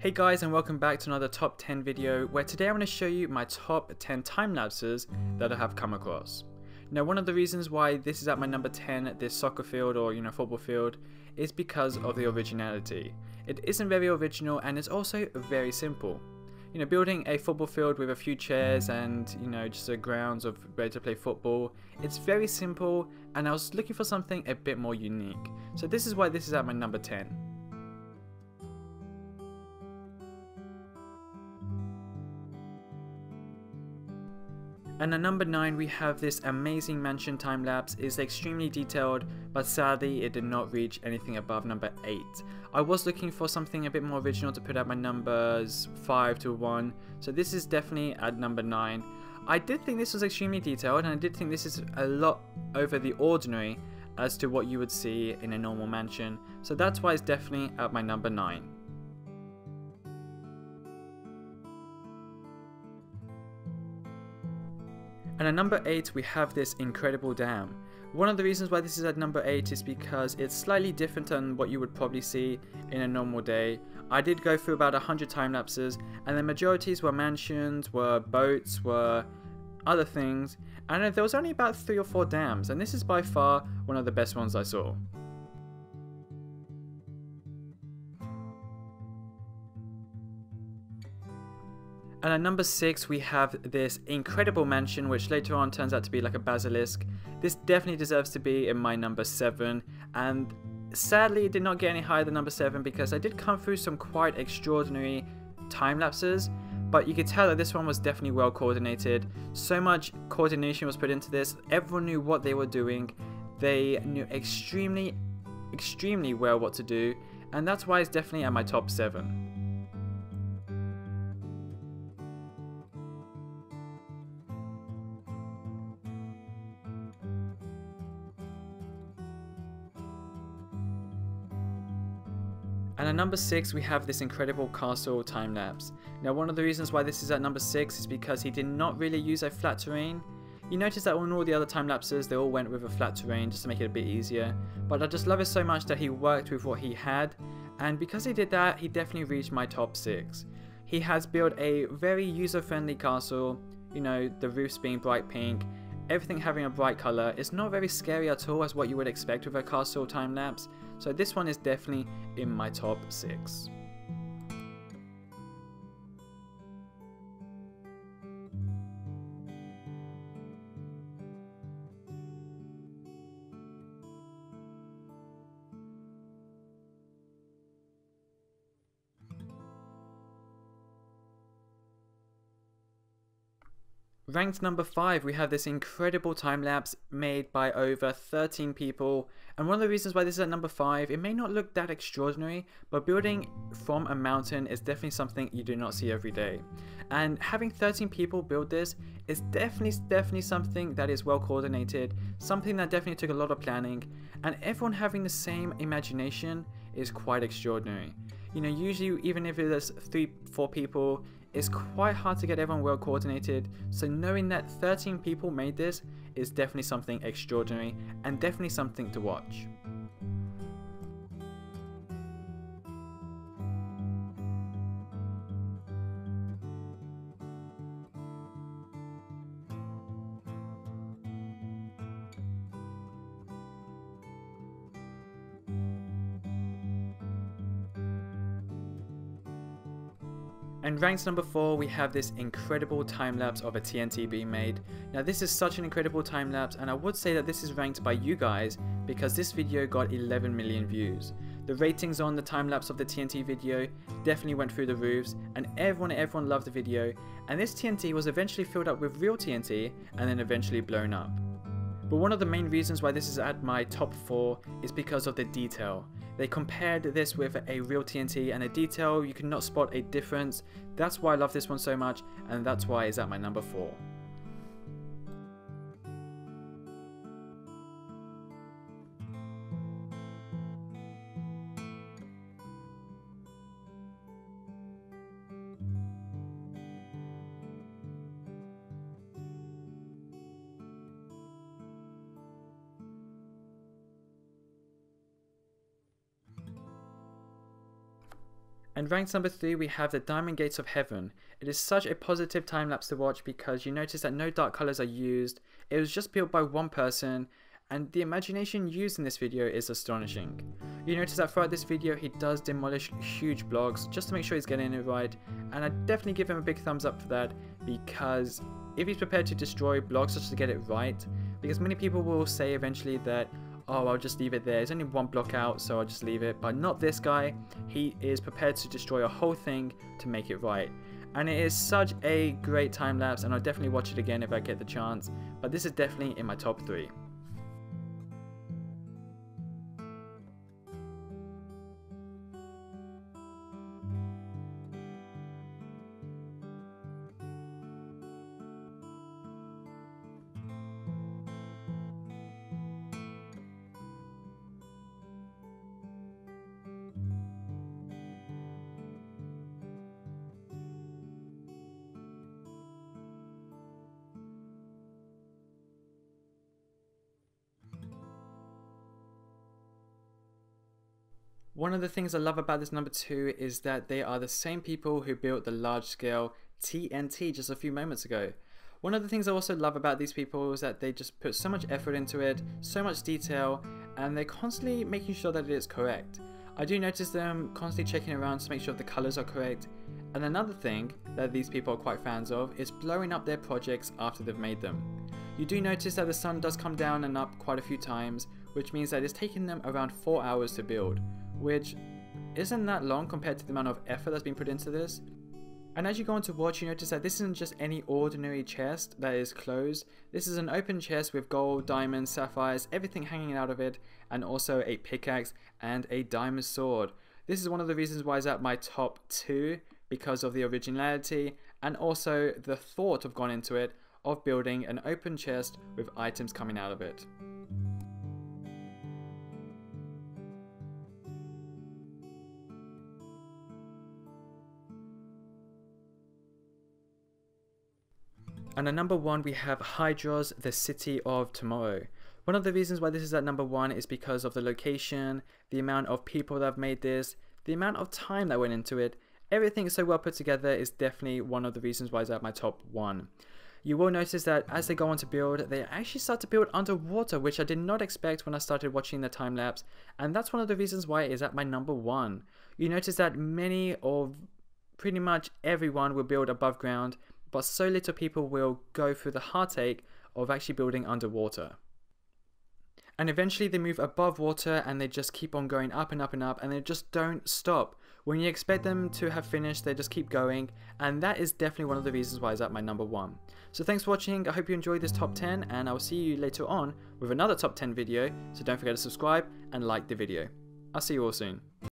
Hey guys, and welcome back to another top 10 video where today I'm going to show you my top 10 time lapses that I have come across. Now, one of the reasons why this is at my number 10, this soccer field or football field, is because of the originality. It isn't very original and it's also very simple. Building a football field with a few chairs and just a grounds of ready to play football, it's very simple, and I was looking for something a bit more unique. So this is why this is at my number 10. And at number 9 we have this amazing mansion time lapse. It's extremely detailed, but sadly it did not reach anything above number 8. I was looking for something a bit more original to put at my numbers 5 to 1, so this is definitely at number 9. I did think this was extremely detailed, and I did think this is a lot over the ordinary as to what you would see in a normal mansion, so that's why it's definitely at my number 9. And at number 8 we have this incredible dam. One of the reasons why this is at number 8 is because it's slightly different than what you would probably see in a normal day. I did go through about 100 time lapses, and the majorities were mansions, were boats, were other things, and there was only about 3 or 4 dams, and this is by far one of the best ones I saw. And at number 6 we have this incredible mansion, which later on turns out to be like a basilisk. This definitely deserves to be in my number 7, and sadly it did not get any higher than number 7 because I did come through some quite extraordinary time lapses, but you could tell that this one was definitely well coordinated. So much coordination was put into this, everyone knew what they were doing, they knew extremely well what to do, and that's why it's definitely at my top 7. And at number 6 we have this incredible castle time lapse. Now, one of the reasons why this is at number 6 is because he did not really use a flat terrain. You notice that on all the other time lapses they all went with a flat terrain just to make it a bit easier, but I just love it so much that he worked with what he had, and because he did that he definitely reached my top 6. He has built a very user-friendly castle, the roofs being bright pink, everything having a bright color. It's not very scary at all as what you would expect with a castle time lapse, so this one is definitely in my top 6. Ranked number 5 we have this incredible time lapse made by over 13 people, and one of the reasons why this is at number 5, it may not look that extraordinary, but building from a mountain is definitely something you do not see every day, and having 13 people build this is definitely something that is well coordinated, something that definitely took a lot of planning, and everyone having the same imagination is quite extraordinary. Usually even if there's 3-4 people, it's quite hard to get everyone well coordinated, so knowing that 13 people made this is definitely something extraordinary and definitely something to watch. And ranked number 4 we have this incredible time lapse of a TNT being made. Now, this is such an incredible time lapse, and I would say that this is ranked by you guys because this video got 11 million views. The ratings on the time lapse of the TNT video definitely went through the roofs, and everyone loved the video, and this TNT was eventually filled up with real TNT and then eventually blown up. But one of the main reasons why this is at my top 4 is because of the detail. They compared this with a real TNT, and the detail, you cannot spot a difference. That's why I love this one so much, and that's why it's at my number 4. And ranked number 3, we have the Diamond Gates of Heaven. It is such a positive time lapse to watch because you notice that no dark colors are used. It was just built by one person, and the imagination used in this video is astonishing. You notice that throughout this video he does demolish huge blocks just to make sure he's getting it right, and I definitely give him a big thumbs up for that, because if he's prepared to destroy blocks just to get it right, because many people will say eventually that, oh, I'll just leave it there, it's only one block out so I'll just leave it, but not this guy. He is prepared to destroy a whole thing to make it right. And it is such a great time lapse, and I'll definitely watch it again if I get the chance, but this is definitely in my top 3. One of the things I love about this number 2 is that they are the same people who built the large scale TNT just a few moments ago. One of the things I also love about these people is that they just put so much effort into it, so much detail, and they're constantly making sure that it is correct. I do notice them constantly checking around to make sure the colors are correct. And another thing that these people are quite fans of is blowing up their projects after they've made them. You do notice that the sun does come down and up quite a few times, which means that it's taking them around 4 hours to build, which isn't that long compared to the amount of effort that's been put into this. And as you go on to watch, you notice that this isn't just any ordinary chest that is closed. This is an open chest with gold, diamonds, sapphires, everything hanging out of it, and also a pickaxe and a diamond sword. This is one of the reasons why it's at my top 2, because of the originality and also the thought of gone into it of building an open chest with items coming out of it. And at number 1 we have Hydros, the City of Tomorrow. One of the reasons why this is at number 1 is because of the location, the amount of people that have made this, the amount of time that went into it. Everything is so well put together is definitely one of the reasons why it's at my top 1. You will notice that as they go on to build, they actually start to build underwater, which I did not expect when I started watching the time lapse, and that's one of the reasons why it is at my number 1. You notice that many or pretty much everyone will build above ground, but so little people will go through the heartache of actually building underwater. And eventually they move above water and they just keep on going up and up and up, and they just don't stop. When you expect them to have finished, they just keep going, and that is definitely one of the reasons why it's at my number 1. So thanks for watching, I hope you enjoyed this top 10, and I will see you later on with another top 10 video, so don't forget to subscribe and like the video. I'll see you all soon.